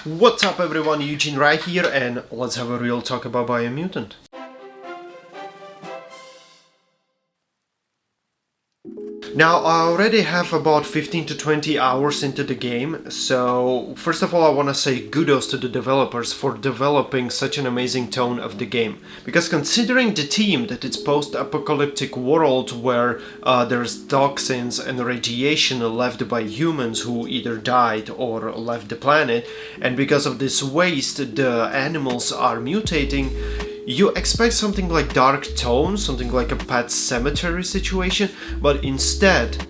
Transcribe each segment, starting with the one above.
What's up everyone, Eugene right here, and let's have a real talk about Biomutant. Now, I already have about 15 to 20 hours into the game, so first of all I want to say kudos to the developers for developing such an amazing tone of the game. Because considering the theme that it's post-apocalyptic world where there's toxins and radiation left by humans who either died or left the planet, and because of this waste the animals are mutating, you expect something like dark tone, something like a Pet Cemetery situation, but instead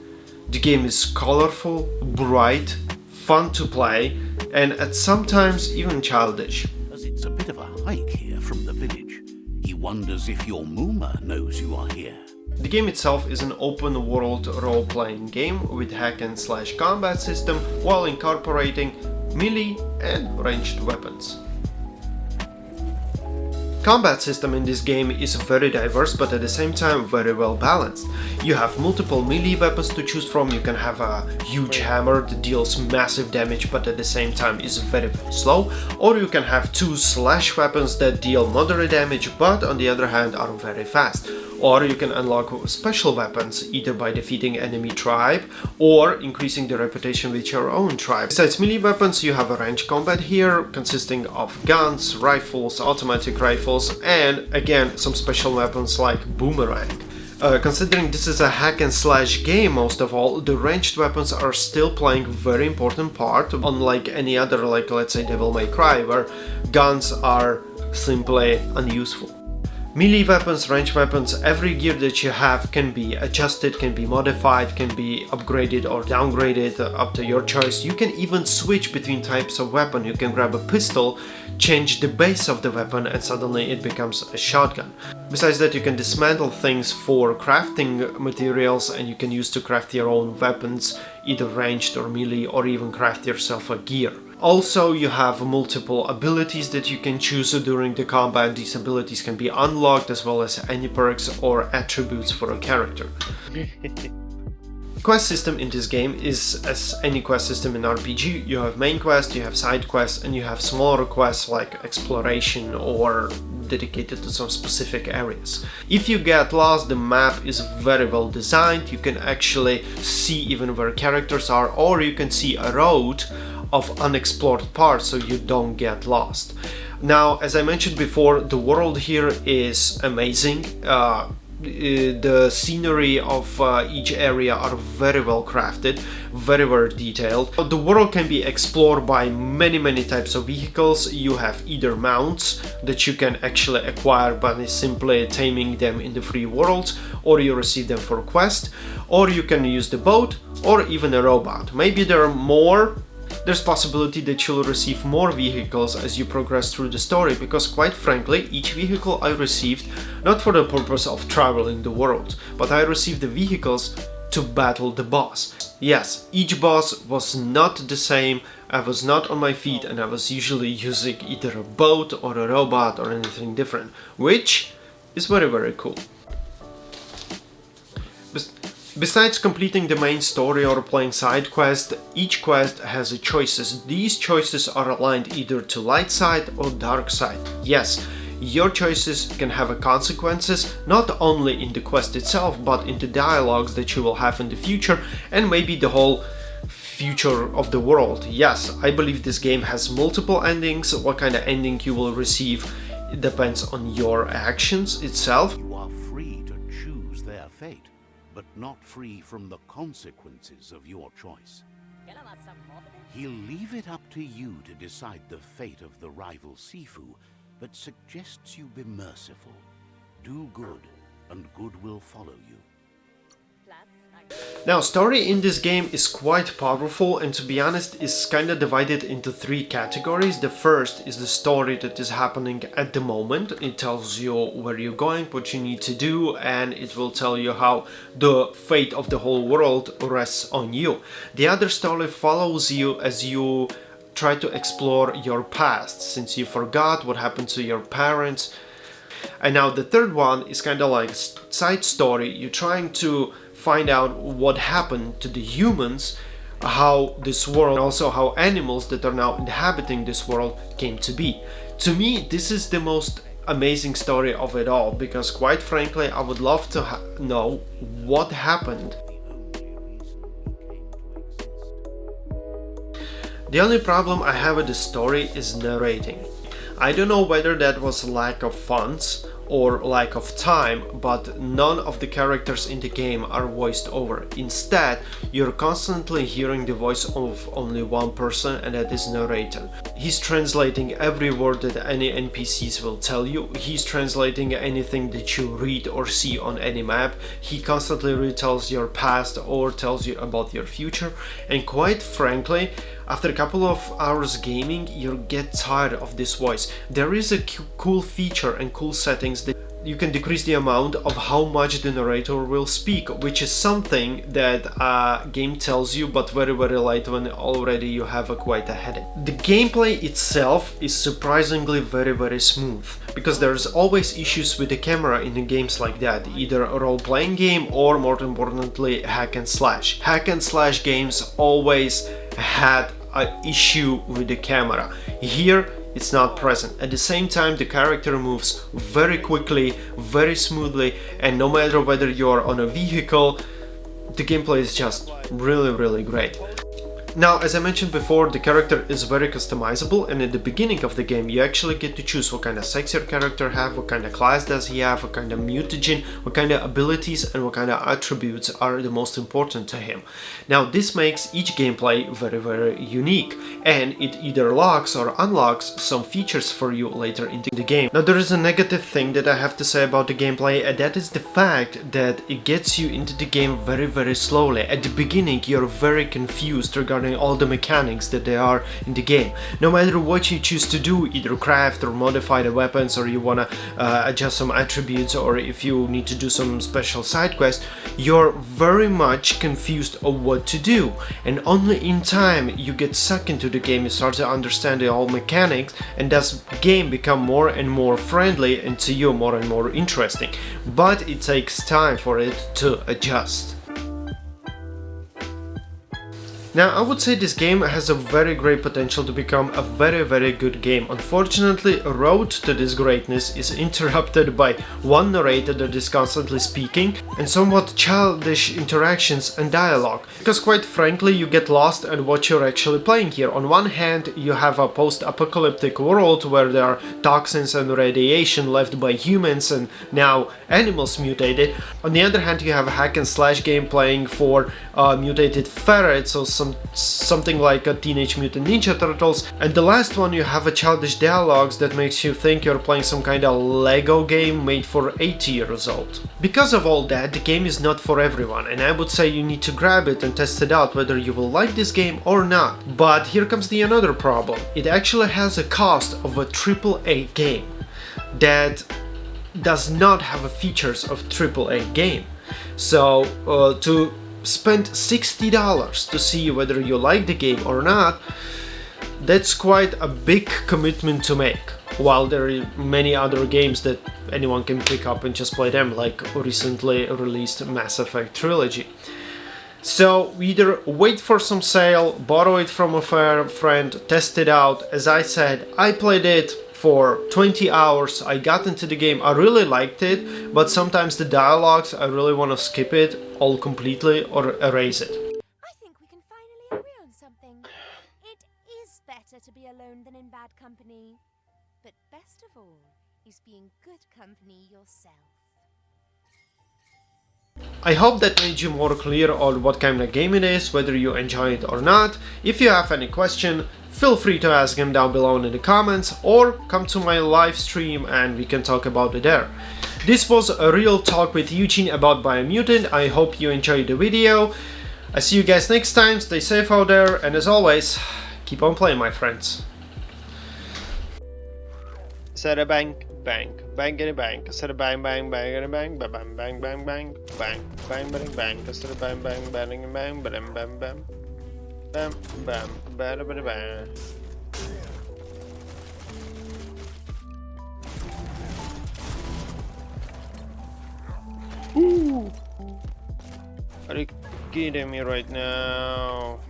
the game is colorful, bright, fun to play, and at sometimes even childish. As it's a bit of a hike here from the village, he wonders if your Mooma knows you are here. The game itself is an open world role-playing game with hack and slash combat system while incorporating melee and ranged weapons. Combat system in this game is very diverse, but at the same time very well balanced. You have multiple melee weapons to choose from. You can have a huge hammer that deals massive damage but at the same time is very slow, or you can have two slash weapons that deal moderate damage but on the other hand are very fast. Or you can unlock special weapons either by defeating enemy tribe or increasing the reputation with your own tribe. Besides melee weapons, you have a ranged combat here consisting of guns, rifles, automatic rifles, and again some special weapons like boomerang. Considering this is a hack and slash game, most of all, the ranged weapons are still playing a very important part, unlike any other, like let's say Devil May Cry, where guns are simply unuseful. Melee weapons, ranged weapons, every gear that you have can be adjusted, can be modified, can be upgraded or downgraded, up to your choice. You can even switch between types of weapon. You can grab a pistol, change the base of the weapon, and suddenly it becomes a shotgun. Besides that, you can dismantle things for crafting materials, and you can use to craft your own weapons, either ranged or melee, or even craft yourself a gear. Also, you have multiple abilities that you can choose during the combat. These abilities can be unlocked, as well as any perks or attributes for a character. Quest system in this game is as any quest system in RPG. You have main quest, you have side quests, and you have smaller quests like exploration or dedicated to some specific areas. If you get lost, the map is very well designed. You can actually see even where characters are, or you can see a road of unexplored parts so you don't get lost. Now, as I mentioned before, the world here is amazing. The scenery of each area are very well crafted, very detailed. The world can be explored by many types of vehicles. You have either mounts that you can actually acquire by simply taming them in the free world, or you receive them for quest, or you can use the boat or even a robot. Maybe there are more. There's possibility that you'll receive more vehicles as you progress through the story, because quite frankly, each vehicle I received not for the purpose of traveling the world, but I received the vehicles to battle the boss. Yes, each boss was not the same. I was not on my feet and I was usually using either a boat or a robot or anything different, which is very cool. Besides completing the main story or playing side quest, each quest has choices. These choices are aligned either to light side or dark side. Yes, your choices can have consequences not only in the quest itself, but in the dialogues that you will have in the future and maybe the whole future of the world. Yes, I believe this game has multiple endings. What kind of ending you will receive, it depends on your actions itself. You are free to choose their fate, but not free from the consequences of your choice. He'll leave it up to you to decide the fate of the rival Sifu, but suggests you be merciful. Do good, and good will follow you. Now, story in this game is quite powerful, and to be honest is kinda divided into three categories. The first is the story that is happening at the moment. It tells you where you're going, what you need to do, and it will tell you how the fate of the whole world rests on you. The other story follows you as you try to explore your past, since you forgot what happened to your parents. And now the third one is kinda like a side story. You're trying to find out what happened to the humans how this world, also how animals that are now inhabiting this world came to be. To me, this is the most amazing story of it all, because quite frankly, I would love to know what happened. The only problem I have with the story is narrating. I don't know whether that was lack of funds or lack of time, but none of the characters in the game are voiced over. Instead, you're constantly hearing the voice of only one person, and that is Narrator. He's translating every word that any NPCs will tell you. He's translating anything that you read or see on any map. He constantly retells your past or tells you about your future, and quite frankly, after a couple of hours gaming, you get tired of this voice. There is a cool feature and cool settings that you can decrease the amount of how much the narrator will speak, which is something that a game tells you, but very late when already you have quite a headache. The gameplay itself is surprisingly very smooth, because there's always issues with the camera in the games like that, either a role-playing game or, more importantly, hack and slash. Hack and slash games always had an issue with the camera. Here it's not present. At the same time, the character moves very quickly, very smoothly, and no matter whether you're on a vehicle, the gameplay is just really great. Now, as I mentioned before, the character is very customizable, and at the beginning of the game you actually get to choose what kind of sex your character have, what kind of class does he have, what kind of mutagen, what kind of abilities and what kind of attributes are the most important to him. Now, this makes each gameplay very unique, and it either locks or unlocks some features for you later in the game. Now, there is a negative thing that I have to say about the gameplay, and that is the fact that it gets you into the game very slowly. At the beginning you're very confused regarding all the mechanics that there are in the game. No matter what you choose to do, either craft or modify the weapons, or you want to adjust some attributes, or if you need to do some special side quest, you're very much confused of what to do, and only in time you get sucked into the game, you start to understand the whole mechanics, and thus game become more and more friendly and to you more and more interesting. But it takes time for it to adjust. Now, I would say this game has a very great potential to become a very good game. Unfortunately, a road to this greatness is interrupted by one narrator that is constantly speaking and somewhat childish interactions and dialogue. Because quite frankly, you get lost in what you're actually playing here. On one hand, you have a post-apocalyptic world where there are toxins and radiation left by humans and now animals mutated. On the other hand, you have a hack and slash game playing for mutated ferrets, or something like a Teenage Mutant Ninja Turtles, and the last one you have a childish dialogues that makes you think you're playing some kind of Lego game made for 80 years old. Because of all that, the game is not for everyone, and I would say you need to grab it and test it out whether you will like this game or not. But here comes the another problem. It actually has a cost of a AAA game that does not have the features of AAA game. So to spend $60 to see whether you like the game or not, that's quite a big commitment to make, while there are many other games that anyone can pick up and just play them, like recently released Mass Effect Trilogy. So either wait for some sale, borrow it from a friend, test it out. As I said, I played it for 20 hours, I got into the game, I really liked it, but sometimes the dialogues, I really want to skip it all completely or erase it. I think we can finally agree on something. It is better to be alone than in bad company. But best of all is being good company yourself. I hope that made you more clear on what kind of game it is, whether you enjoy it or not. If you have any question, feel free to ask them down below in the comments, or come to my live stream and we can talk about it there. This was a real talk with Eugene about Biomutant. I hope you enjoyed the video. I see you guys next time, stay safe out there, and as always, keep on playing, my friends. Set a bang, bang, bangity bang, set a bang, bang, bangity bang, bang, bang, bang, bang, bang, bang, bang, bang, bang, set a bang, bang, bang, bang, bang, bang, bang. Bam, bam, bada, bada, bam. Ooh! Are you kidding me right now?